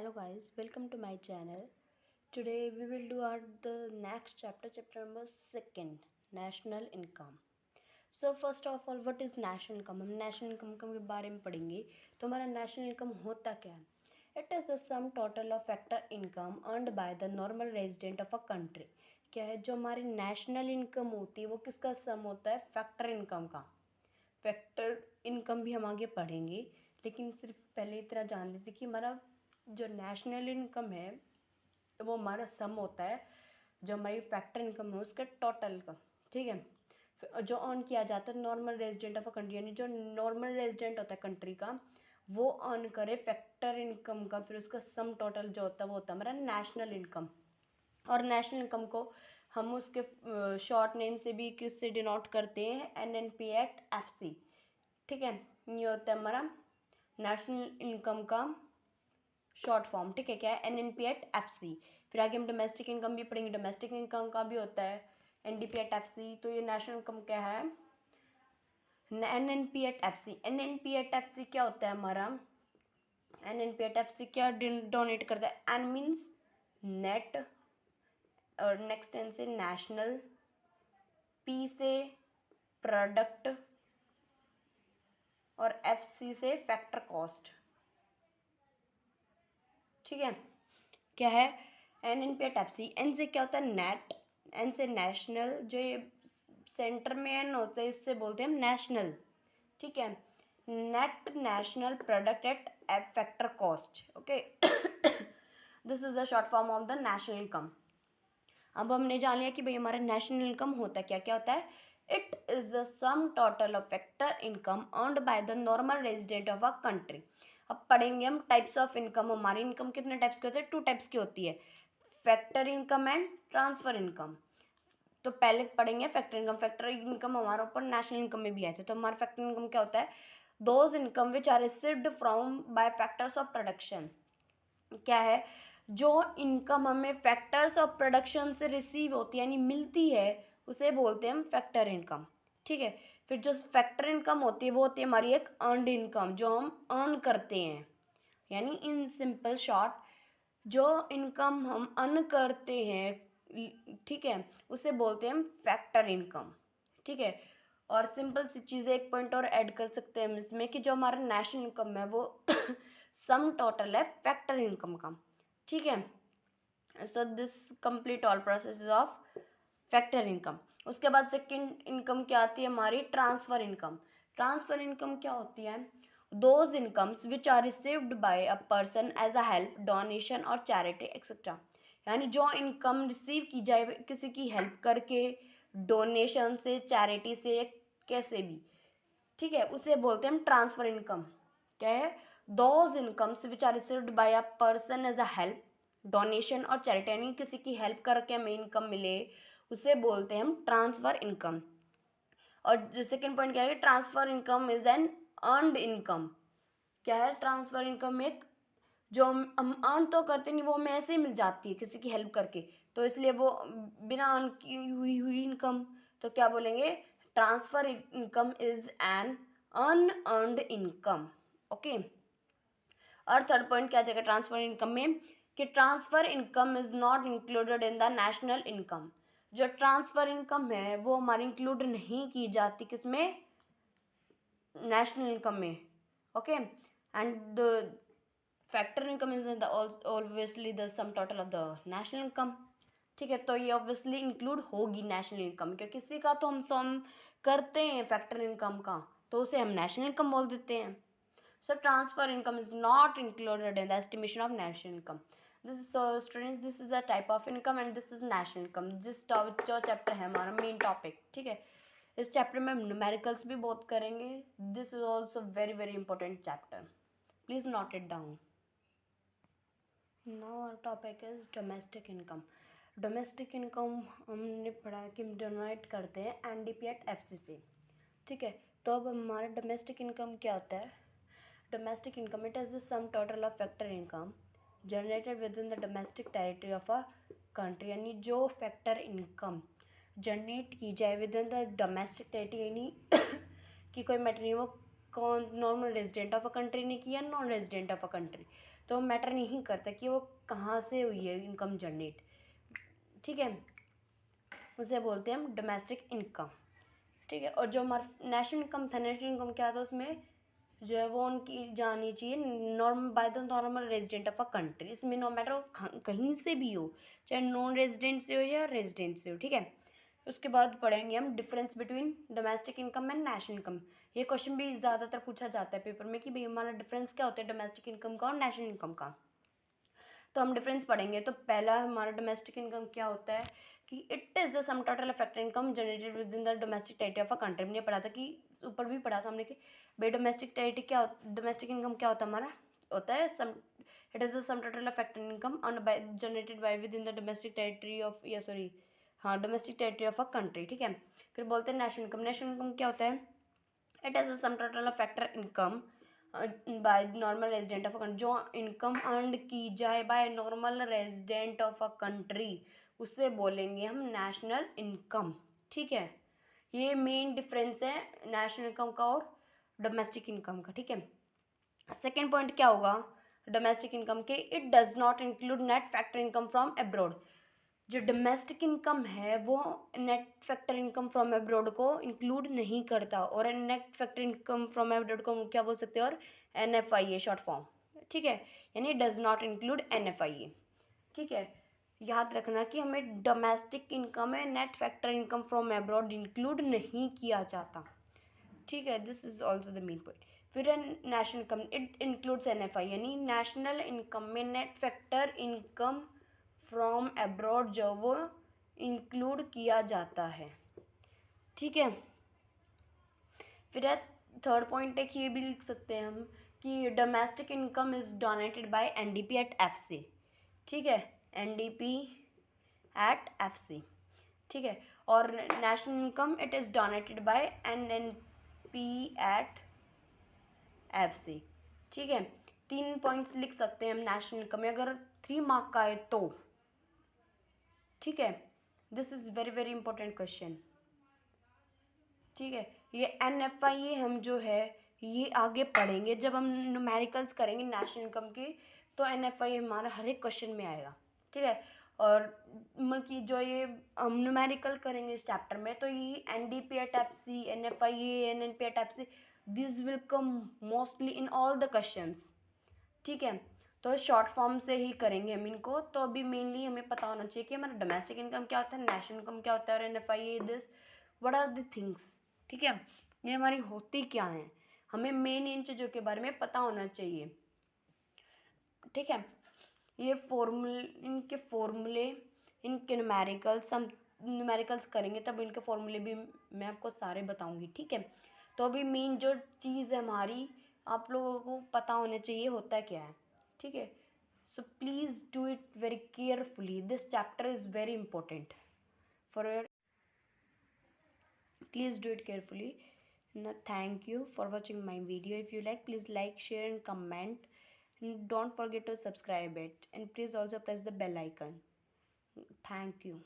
Hello guys, welcome to my channel. Today we will do the next chapter number 2, national income. So first of all, what is national income? हम national income के बारे में पढ़ेंगे. तो हमारा national income होता क्या है? It is the sum total of factor income earned by the normal resident of a country. क्या है जो हमारी national income होती है वो किसका sum होता है? factor income का. फैक्टर इनकम भी हम आगे पढ़ेंगे, लेकिन सिर्फ पहले इतना जान लेते कि हमारा जो नेशनल इनकम है वो हमारा सम होता है जो हमारी फैक्टर इनकम है उसके टोटल का. ठीक है, जो अर्न किया जाता है normal resident of a country, यानी जो नॉर्मल रेजिडेंट होता है कंट्री का वो अर्न करे फैक्टर इनकम का, फिर उसका सम टोटल जो होता है वो होता है हमारा नेशनल इनकम. और नेशनल इनकम को हम उसके शॉर्ट नेम से भी किससे डिनोट करते हैं? NNP@FC. ठीक है, ये होता है हमारा नेशनल इनकम का शॉर्ट फॉर्म. ठीक है, क्या है? NNP@FC. फिर आगे हम डोमेस्टिक इनकम भी पढ़ेंगे. डोमेस्टिक इनकम का भी होता है NDP@FC. तो ये नेशनल इनकम क्या है? NNP@FC. NNP@FC क्या होता है हमारा? NNP@FC क्या डोनेट करता है? N मीन्स नेट, और नेक्स्ट एन से नेशनल, P से प्रोडक्ट और FC से फैक्टर कॉस्ट. ठीक है, क्या है? NNP@FC. N से क्या होता है? नेट. N से नेशनल, जो ये सेंटर में N होता है इससे बोलते हैं हम नेशनल. ठीक है, net national product at factor cost. Okay, this is the short form of the national income. अब हमने जान लिया कि भाई हमारा नेशनल इनकम होता है क्या. क्या होता है? It is the sum total of factor income earned by the normal resident of a country. अब पढ़ेंगे हम टाइप्स ऑफ इनकम. हमारी इनकम कितने टाइप्स की होती है? 2 टाइप्स की होती है, factor income and transfer income. तो पहले पढ़ेंगे फैक्टर इनकम. फैक्टर इनकम हमारे ऊपर नेशनल इनकम में भी आया था. तो हमारा फैक्टर इनकम क्या होता है? Those income which are received from by factors of production. क्या है? जो इनकम हमें फैक्टर्स ऑफ प्रोडक्शन से रिसीव होती है यानी मिलती है उसे बोलते हैं हम फैक्टर इनकम. ठीक है, फिर जो फैक्टर इनकम होती है वो होती है हमारी एक अर्नड इनकम, जो हम अर्न करते हैं. यानी इन सिंपल शॉर्ट, जो इनकम हम अर्न करते हैं, ठीक है, उसे बोलते हैं हम फैक्टर इनकम. ठीक है, और सिंपल सी चीज़ें एक पॉइंट और ऐड कर सकते हैं हम इसमें कि जो हमारा नेशनल इनकम है वो सम टोटल है फैक्टर इनकम का. ठीक है, so this complete all process of factor income. उसके बाद सेकंड इनकम क्या आती है हमारी? Transfer income. ट्रांसफ़र इनकम क्या होती है? Those incomes which are received by a person as a help, donation और चैरिटी एक्सेट्रा. यानी जो इनकम रिसीव की जाए किसी की हेल्प करके, डोनेशन से, चैरिटी से, कैसे भी. ठीक है, उसे बोलते हैं हम ट्रांसफ़र इनकम. क्या है? Those incomes which are received by a person as a help, donation और चैरिटी, यानी किसी की हेल्प करके हमें इनकम मिले उसे बोलते हैं हम ट्रांसफ़र इनकम. और सेकेंड पॉइंट क्या है? Transfer income is an earned income. क्या है? ट्रांसफ़र इनकम एक जो हम अर्न तो करते नहीं, वो हमें ऐसे ही मिल जाती है किसी की हेल्प करके, तो इसलिए वो बिना अर्न की हुई इनकम. तो क्या बोलेंगे? Transfer income is an unearned income. Okay, और थर्ड पॉइंट क्या जाएगा ट्रांसफ़र इनकम में? कि transfer income is not included in the national income. जो ट्रांसफ़र इनकम है वो हमारी इंक्लूड नहीं की जाती किसमें? नेशनल इनकम में. Okay, and the factor income is obviously the sum total of the national income. ठीक है, तो ये ऑब्वियसली इंक्लूड होगी नेशनल इनकम, क्योंकि किसी का तो हम सम करते हैं फैक्टर इनकम का, तो उसे हम नेशनल इनकम बोल देते हैं. So transfer income is not included in the estimation of national income. This is so students, this is a type of income and this is national income. जिस जो chapter है हमारा मेन टॉपिक. ठीक है, इस चैप्टर में हम numericals भी बहुत करेंगे. This is also very very important chapter. Please note it down. Now our topic is domestic income. Domestic income हमने पढ़ा कि हम डोनेट करते हैं NDP@FC से. ठीक है, तो अब हमारा डोमेस्टिक इनकम क्या होता है? Domestic income, it is the sum total of factor income generated within the domestic territory of a country. यानी जो फैक्टर इनकम जनरेट की जाए with in the domestic territory, यानी कि कोई मैटर नहीं वो कौन normal resident of a country ने किया, non resident of a country, तो मैटर नहीं करता कि वो कहाँ से हुई है इनकम जनरेट, ठीक है, उसे बोलते हैं हम डोमेस्टिक इनकम, ठीक है। और जो हमारा नेशनल इनकम था, नेशनल इनकम क्या था, उसमें जो है वो उनकी जानी चाहिए norm by the normal resident of a country, इसमें नो मैटर वो कहीं से भी हो, चाहे नॉन रेजिडेंट से हो या रेजिडेंट से हो, ठीक है। उसके बाद पढ़ेंगे हम difference between domestic income and national income. ये क्वेश्चन भी ज़्यादातर पूछा जाता है पेपर में कि भाई हमारा डिफरेंस क्या होता है डोमेस्टिक इनकम का और नेशनल इनकम का। तो हम डिफरेंस पढ़ेंगे। तो पहला हमारा डोमेस्टिक इनकम क्या होता है कि it is the sum total effective income generated with in the domestic territory of a country. हमने पढ़ा था कि ऊपर भी पढ़ा था हमने कि भाई डोमेस्टिक टेरिटरी क्या डोमेस्टिक इनकम क्या होता है हमारा, होता है sum it is the sum total effective income generated by within the domestic territory of या सॉरी हाँ domestic territory of a country, ठीक है। फिर बोलते हैं नेशनल इनकम। नेशनल इनकम क्या होता है, it is the sum total of factor income by normal resident of a country, जो इनकम अर्न की जाए by normal resident of a country उसे बोलेंगे हम नेशनल इनकम, ठीक है। ये मेन डिफरेंस है नेशनल इनकम का और डोमेस्टिक इनकम का, ठीक है। सेकेंड पॉइंट क्या होगा डोमेस्टिक इनकम के, it does not include net factor income from abroad. जो डोमेस्टिक इनकम है वो net factor income from abroad को इंक्लूड नहीं करता, और net factor income from abroad को क्या बोल सकते हैं, और NFIA शॉर्ट फॉर्म, ठीक है, यानी डज नॉट इंक्लूड NFIA, ठीक है। याद रखना कि हमें डोमेस्टिक इनकम में net factor income from abroad include नहीं किया जाता, ठीक है। This is also the main point. फिर national income, it includes NFI, यानी नेशनल इनकम में net factor income from abroad जो वो इंक्लूड किया जाता है, ठीक है। फिर थर्ड पॉइंट है कि ये भी लिख सकते हैं हम कि domestic income is donated by NDP at FC, ठीक है, NDP एट FC, ठीक है। और national income it is donated by NNP at FC, ठीक है। 3 पॉइंट्स लिख सकते हैं हम नेशनल इनकम में, अगर 3 मार्क का है तो, ठीक है। This is very very important question, ठीक है। ये NFIA हम जो है ये आगे पढ़ेंगे जब हम न्यूमेरिकल्स करेंगे नेशनल इनकम की, तो NFIA हमारा हर एक क्वेश्चन में आएगा, ठीक है। और मतलब कि जो ये हम न्यूमेरिकल करेंगे इस चैप्टर में, तो ये NDP at FC, NFIA, NNP at FC, this will come mostly in all the questions, ठीक है। तो शॉर्ट फॉर्म से ही करेंगे हम इनको। तो अभी मेनली हमें पता होना चाहिए कि हमारा डोमेस्टिक इनकम क्या होता है, नेशनल इनकम क्या होता है, और NFIA this what are the things, ठीक है, ये हमारी होती क्या है, हमें मेन इन चीज़ों के बारे में पता होना चाहिए, ठीक है। ये इनके फॉर्मूले, इनके न्यूमेरिकल्स हम न्यूमेरिकल्स करेंगे तब इनके फॉर्मूले भी मैं आपको सारे बताऊंगी, ठीक है। तो अभी मेन जो चीज़ है हमारी, आप लोगों को पता होना चाहिए होता क्या है, ठीक है। So please do it very carefully, this chapter is very important for your, please do it carefully. Now, thank you for watching my video. If you like, please like, share and comment, and don't forget to subscribe it, and please also press the bell icon. Thank you.